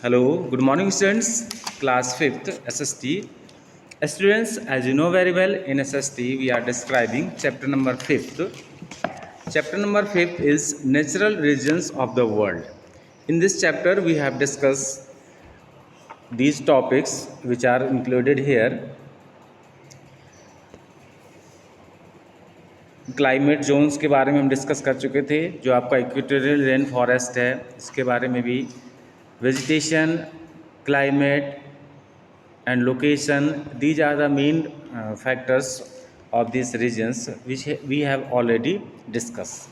Hello, good morning students, class 5th SST. Students, as you know very well, in SST we are describing chapter number 5th. Chapter number 5th is natural regions of the world. In this chapter we have discussed these topics which are included here. Climate zones के बारे में हम discuss कर चुके थे, जो आपका equatorial rain forest है इसके बारे में भी, vegetation, climate and location, these are the main factors of these regions which we have already discussed.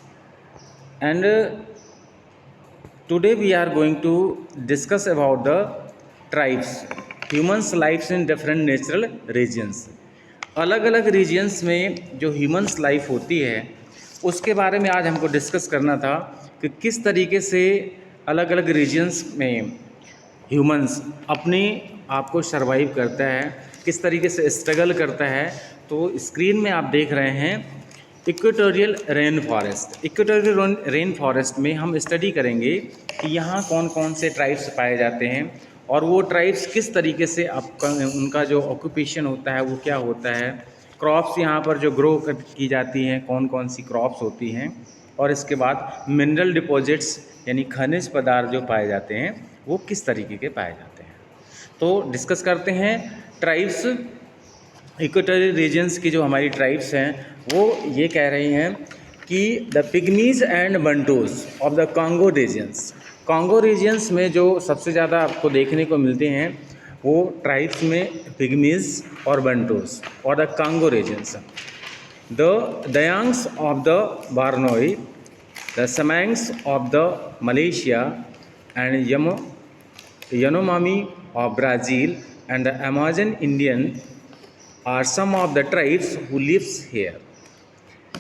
And today we are going to discuss about the tribes, humans lives in different natural regions. अलग अलग regions में जो humans life होती है उसके बारे में आज हमको डिस्कस करना था कि किस तरीके से अलग अलग रीजन्स में ह्यूमंस अपने आप को सर्वाइव करता है, किस तरीके से स्ट्रगल करता है। तो स्क्रीन में आप देख रहे हैं equatorial rain forest. Equatorial rain forest में हम स्टडी करेंगे कि यहाँ कौन कौन से ट्राइब्स पाए जाते हैं और वो ट्राइब्स किस तरीके से आपका उनका जो ऑक्यूपेशन होता है वो क्या होता है, क्रॉप्स यहाँ पर जो ग्रो की जाती हैं कौन कौन सी क्रॉप्स होती हैं, और इसके बाद मिनरल डिपॉजिट्स यानी खनिज पदार्थ जो पाए जाते हैं वो किस तरीके के पाए जाते हैं। तो डिस्कस करते हैं ट्राइब्स। इक्वेटोरियल रीजन्स की जो हमारी ट्राइब्स हैं वो ये कह रही हैं कि the pygmies and Bantus of the Congo regions. Congo regions में जो सबसे ज़्यादा आपको देखने को मिलते हैं वो ट्राइब्स में पिग्मीज और बंटूज और the Congo regions, the Dayaks of the Borneo, the Semangs of the Malaysia and Yanomami of Brazil and the Amazon Indian are some of the tribes who lives here.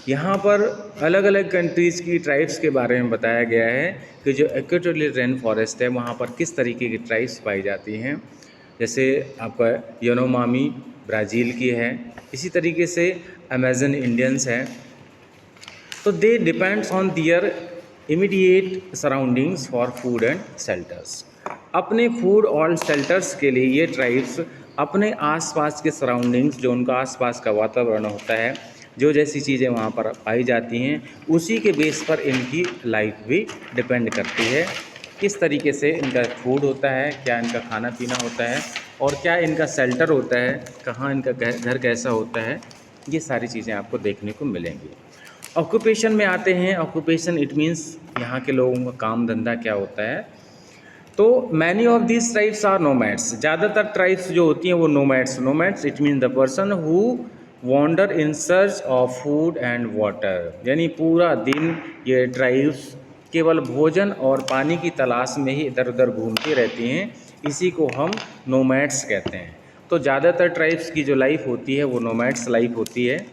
यहाँ पर अलग अलग countries की tribes के बारे में बताया गया है कि जो इक्वेटोरियल रेन फॉरेस्ट है वहाँ पर किस तरीके की ट्राइब्स पाई जाती हैं। जैसे आपका यानोमामी ब्राज़ील की है, इसी तरीके से अमेज़न इंडियंस हैं। तो they depends on their immediate surroundings for food and shelters. अपने फूड और शेल्टर्स के लिए ये ट्राइब्स अपने आसपास के सराउंडिंग्स, जो उनका आसपास का वातावरण होता है, जो जैसी चीज़ें वहाँ पर पाई जाती हैं उसी के बेस पर इनकी लाइफ भी डिपेंड करती है। किस तरीके से इनका फूड होता है, क्या इनका खाना पीना होता है और क्या इनका शेल्टर होता है, कहाँ इनका घर कैसा होता है, ये सारी चीज़ें आपको देखने को मिलेंगी। ऑक्यूपेशन में आते हैं। ऑक्यूपेशन इट मीन्स यहाँ के लोगों का काम धंधा क्या होता है। तो many of this tribes are nomads. ज़्यादातर ट्राइब्स जो होती हैं वो nomads it mean the person who wander in search of food and water, यानी पूरा दिन ये ट्राइब्स केवल भोजन और पानी की तलाश में ही इधर उधर घूमती रहती हैं, इसी को हम नोमैड्स कहते हैं। तो ज़्यादातर ट्राइब्स की जो लाइफ होती है वो नोमैड्स लाइफ होती है।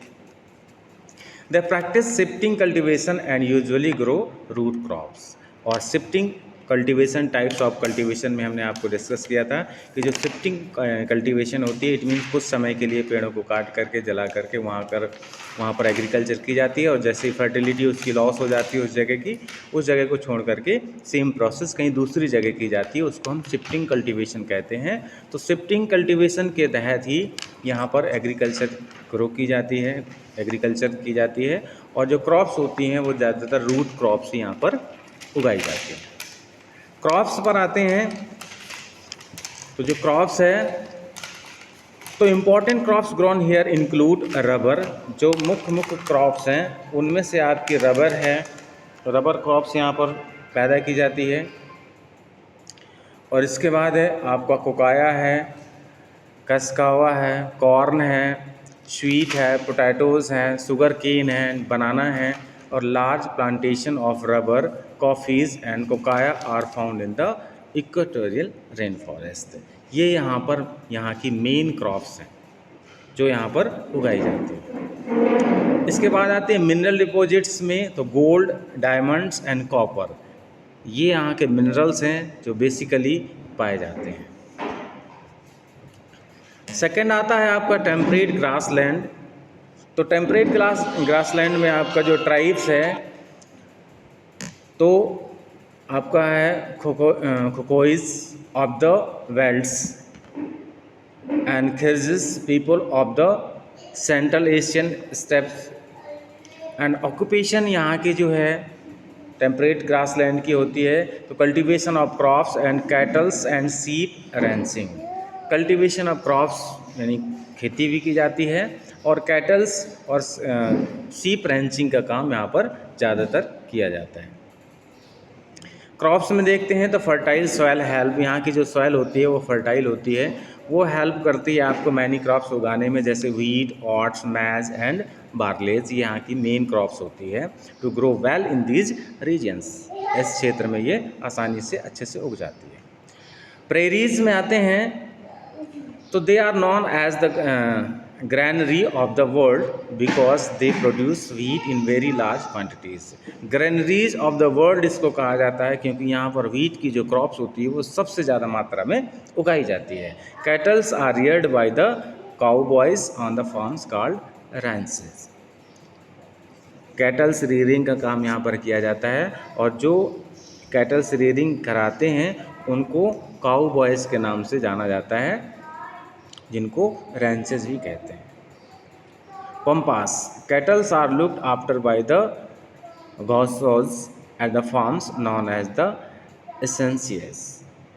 The practice shifting cultivation and usually grow root crops. और shifting cultivation, types of cultivation में हमने आपको डिस्कस किया था कि जो शिफ्टिंग कल्टीवेशन होती है इट मीन्स कुछ समय के लिए पेड़ों को काट करके जला करके वहाँ पर एग्रीकल्चर की जाती है और जैसे फर्टिलिटी उसकी लॉस हो जाती है उस जगह को छोड़ करके सेम प्रोसेस कहीं दूसरी जगह की जाती है, उसको हम शिफ्टिंग कल्टीवेशन कहते हैं। तो शिफ्टिंग कल्टीवेशन के तहत ही यहाँ पर एग्रीकल्चर ग्रो की जाती है, एग्रीकल्चर की जाती है और जो क्रॉप्स होती हैं वो ज़्यादातर रूट क्रॉप्स यहाँ पर उगाई जाती हैं। क्रॉप्स पर आते हैं। तो जो क्रॉप्स है तो important crops grown here include rubber. जो मुख्य क्रॉप्स हैं उनमें से आपकी रबर है, रबर क्रॉप्स यहाँ पर पैदा की जाती है। और इसके बाद है आपका कोकाया है, कस्कावा है, कॉर्न है, स्वीट है, पोटैटोज़ हैं, शुगर केन है, बनाना है और large plantation of rubber, coffees and cocoa are found in the equatorial rain forest. ये यहाँ की मेन क्रॉप्स हैं जो यहाँ पर उगाई जाती है। इसके बाद आते हैं मिनरल डिपॉजिट्स में। तो गोल्ड, डायमंड्स एंड कॉपर, ये यहाँ के मिनरल्स हैं जो बेसिकली पाए जाते हैं। सेकंड आता है आपका टेम्परेट ग्रासलैंड। तो टेम्परेट ग्रासलैंड में आपका जो ट्राइब्स है तो आपका है Khoikhoi of the velds and Kirghiz people of the Central Asian steppes. And occupation यहाँ की जो है टेम्परेट ग्रासलैंड की होती है, तो cultivation of crops and kettles and सीप रेंचिंग। कल्टीवेशन ऑफ क्रॉप्स यानी खेती भी की जाती है, और कैटल्स और सीप रेंचिंग का काम यहाँ पर ज़्यादातर किया जाता है। क्रॉप्स में देखते हैं तो फर्टाइल सॉयल हेल्प, यहाँ की जो सॉयल होती है वो फर्टाइल होती है, वो हेल्प करती है आपको मैनी क्रॉप्स उगाने में, जैसे व्हीट, ऑट्स, मैज एंड बार्लेज, यहाँ की मेन क्रॉप्स होती है to grow well in these regions. इस क्षेत्र में ये आसानी से अच्छे से उग जाती है। प्रेरीज में आते हैं तो they are known as the granary of the world because they produce wheat in very large quantities. Granaries of the world इसको कहा जाता है क्योंकि यहाँ पर व्हीट की जो क्रॉप्स होती है वो सबसे ज़्यादा मात्रा में उगाई जाती है। Cattles are reared by the cowboys on the farms called ranches. Cattles rearing का काम यहाँ पर किया जाता है, और जो कैटल्स रियरिंग कराते हैं उनको काउ बॉयज़ के नाम से जाना जाता है, जिनको रैंचेस भी कहते हैं। Pampas, cattles are looked after by the gauchos at the farms known as the estancias.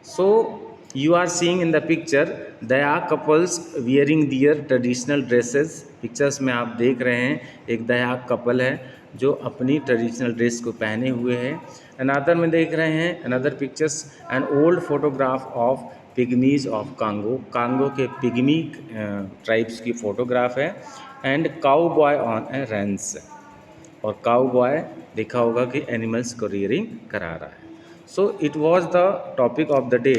So you are seeing in the picture they are couples wearing their traditional dresses। Pictures में आप देख रहे हैं एक दयाक कपल है जो अपनी traditional dress को पहने हुए है। अनदर में देख रहे हैं another pictures an old photograph of pygmies of Congo, Congo के पिग्मी ट्राइब्स की फोटोग्राफ है। And cowboy on a ranch, और काउ बॉय देखा होगा कि एनिमल्स को रियरिंग करा रहा है। So it was the topic of the day,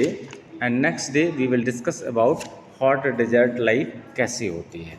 and next day we will discuss about hot desert life कैसी होती है।